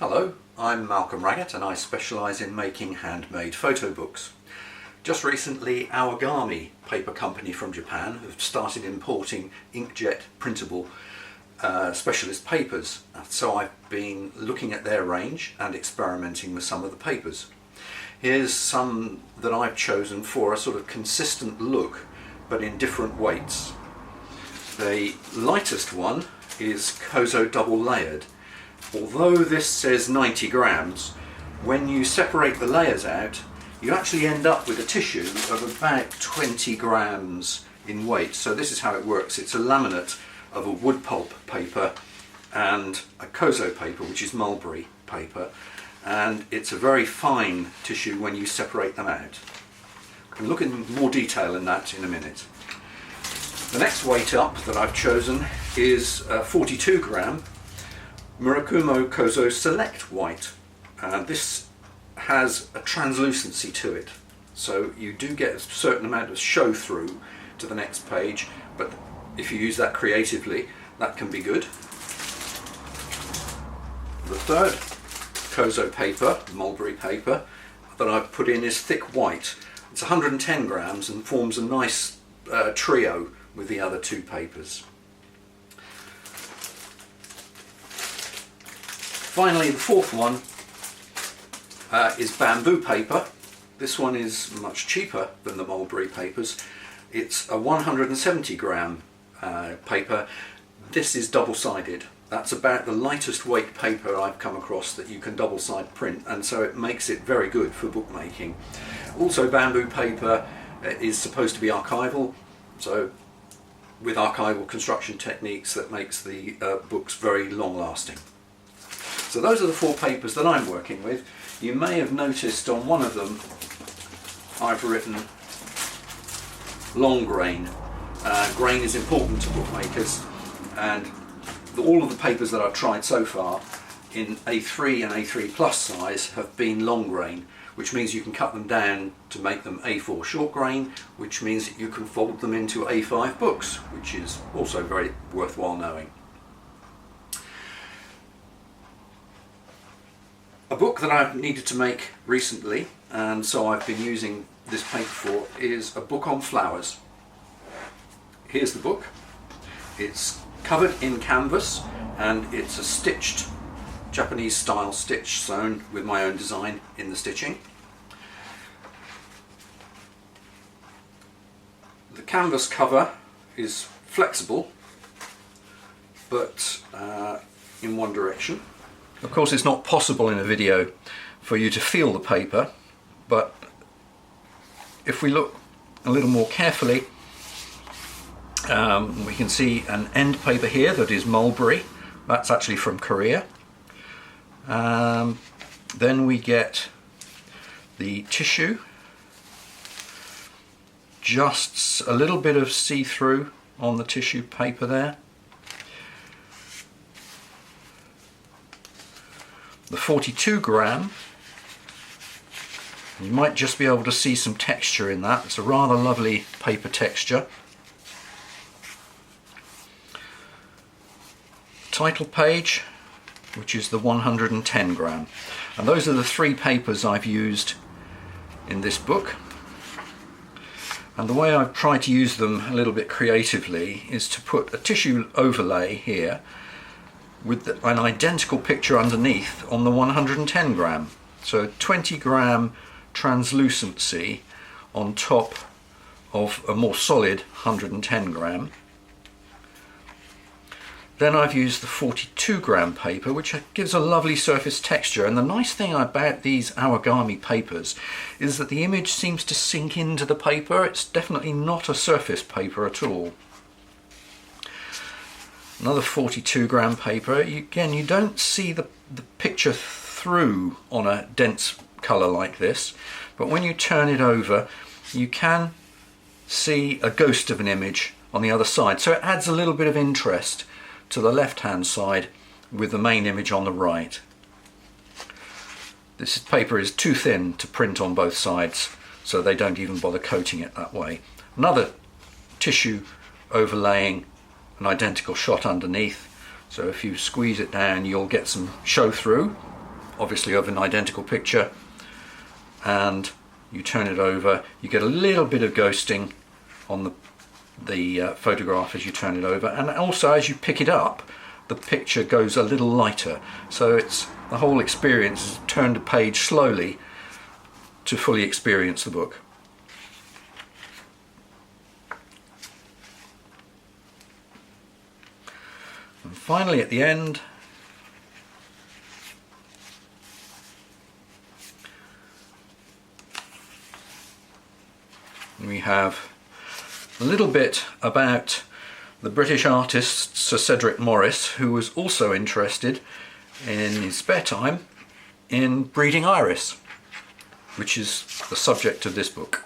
Hello, I'm Malcolm Raggett and I specialise in making handmade photo books. Just recently, Awagami paper company from Japan have started importing inkjet printable specialist papers. So I've been looking at their range and experimenting with some of the papers. Here's some that I've chosen for a sort of consistent look but in different weights. The lightest one is Kozo double layered. Although this says 90 grams, when you separate the layers out, you actually end up with a tissue of about 20 grams in weight. So this is how it works. It's a laminate of a wood pulp paper and a Kozo paper, which is mulberry paper, and it's a very fine tissue when you separate them out. I can look in more detail in that in a minute. The next weight up that I've chosen is 42 gram Murakumo Kozo Select White. This has a translucency to it, so you do get a certain amount of show through to the next page, but if you use that creatively, that can be good. The third Kozo paper, mulberry paper, that I've put in is thick white. It's 110 grams and forms a nice trio with the other two papers. Finally, the fourth one is bamboo paper. This one is much cheaper than the mulberry papers. It's a 170 gram paper. This is double-sided. That's about the lightest weight paper I've come across that you can double-side print, and so it makes it very good for bookmaking. Also, bamboo paper is supposed to be archival, so with archival construction techniques that makes the books very long-lasting. So those are the four papers that I'm working with. You may have noticed on one of them I've written long grain. Grain is important to bookmakers, and all of the papers that I've tried so far in A3 and A3 plus size have been long grain, which means you can cut them down to make them A4 short grain, which means that you can fold them into A5 books, which is also very worthwhile knowing. A book that I've needed to make recently, and so I've been using this paper for, is a book on flowers. Here's the book. It's covered in canvas and it's a stitched, Japanese style stitch sewn with my own design in the stitching. The canvas cover is flexible but in one direction. Of course, it's not possible in a video for you to feel the paper, but if we look a little more carefully, we can see an end paper here that is mulberry. That's actually from Korea. Then we get the tissue, just a little bit of see-through on the tissue paper there. The 42 gram, you might just be able to see some texture in that. It's a rather lovely paper texture. Title page, which is the 110 gram. And those are the three papers I've used in this book. And the way I've tried to use them a little bit creatively is to put a tissue overlay here with an identical picture underneath on the 110 gram. So 20 gram translucency on top of a more solid 110 gram. Then I've used the 42 gram paper, which gives a lovely surface texture. And the nice thing about these Awagami papers is that the image seems to sink into the paper. It's definitely not a surface paper at all. Another 42 gram paper. Again, you don't see the picture through on a dense colour like this, but when you turn it over, you can see a ghost of an image on the other side. So it adds a little bit of interest to the left-hand side with the main image on the right. This paper is too thin to print on both sides, so they don't even bother coating it that way. Another tissue overlaying an identical shot underneath, so if you squeeze it down you'll get some show through. obviously of an identical picture, and you turn it over. You get a little bit of ghosting on the photograph as you turn it over, and also as you pick it up, the picture goes a little lighter. So it's the whole experience is turn the page slowly to fully experience the book. And finally, at the end, we have a little bit about the British artist Sir Cedric Morris, who was also interested in his spare time in breeding iris, which is the subject of this book.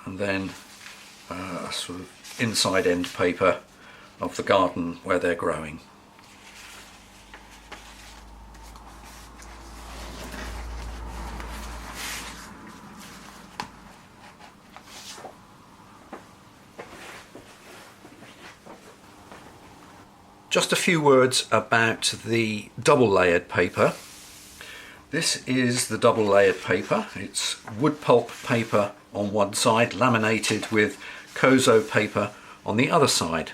And then a sort of inside end paper of the garden where they're growing. Just a few words about the double layered paper. This is the double layered paper. It's wood pulp paper on one side, laminated with Kozo paper on the other side.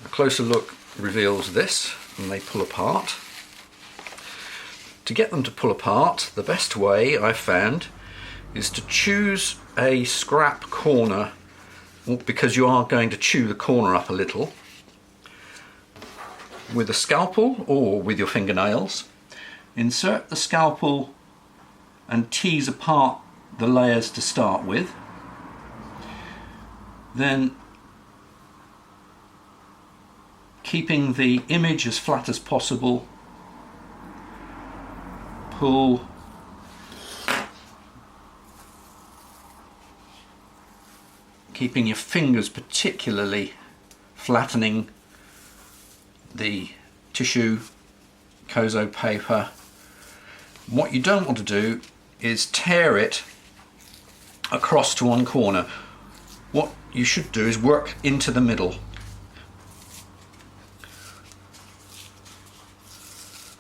A closer look reveals this, and they pull apart. To get them to pull apart, the best way I've found is to choose a scrap corner, because you are going to chew the corner up a little, with a scalpel or with your fingernails. Insert the scalpel and tease apart the layers to start with. Then, keeping the image as flat as possible, pull keeping your fingers particularly flattening the tissue Kozo paper. What you don't want to do is tear it across to one corner. What you should do is work into the middle,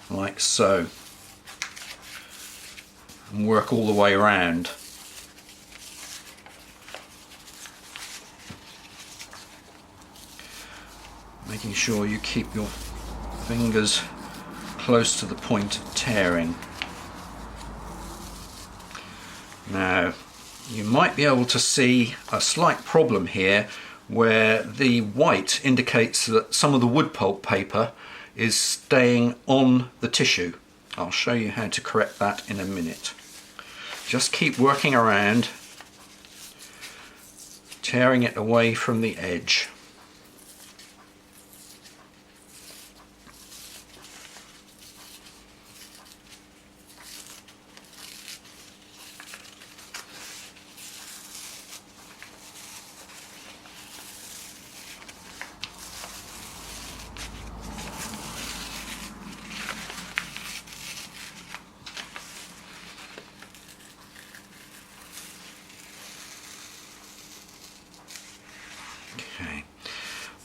like so, and work all the way around. Making sure you keep your fingers close to the point of tearing. Now, you might be able to see a slight problem here where the white indicates that some of the wood pulp paper is staying on the tissue. I'll show you how to correct that in a minute. Just keep working around, tearing it away from the edge.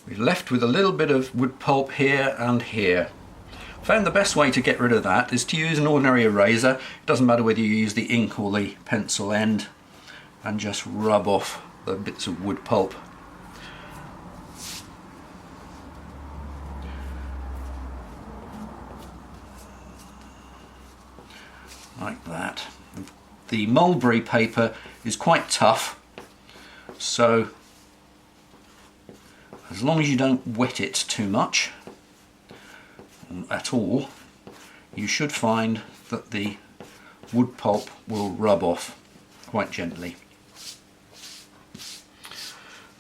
We're left with a little bit of wood pulp here and here. I found the best way to get rid of that is to use an ordinary eraser. It doesn't matter whether you use the ink or the pencil end, and just rub off the bits of wood pulp. Like that. The mulberry paper is quite tough, so as long as you don't wet it too much at all, you should find that the wood pulp will rub off quite gently.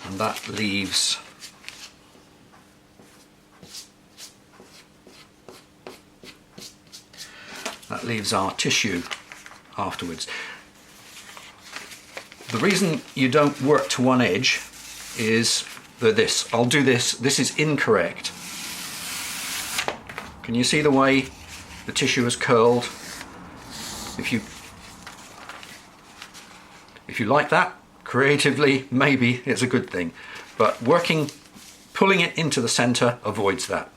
And that leaves our tissue afterwards. The reason you don't work to one edge is this. I'll do this. This is incorrect. Can you see the way the tissue is curled? If you like that creatively, maybe it's a good thing. But working Pulling it into the centre avoids that.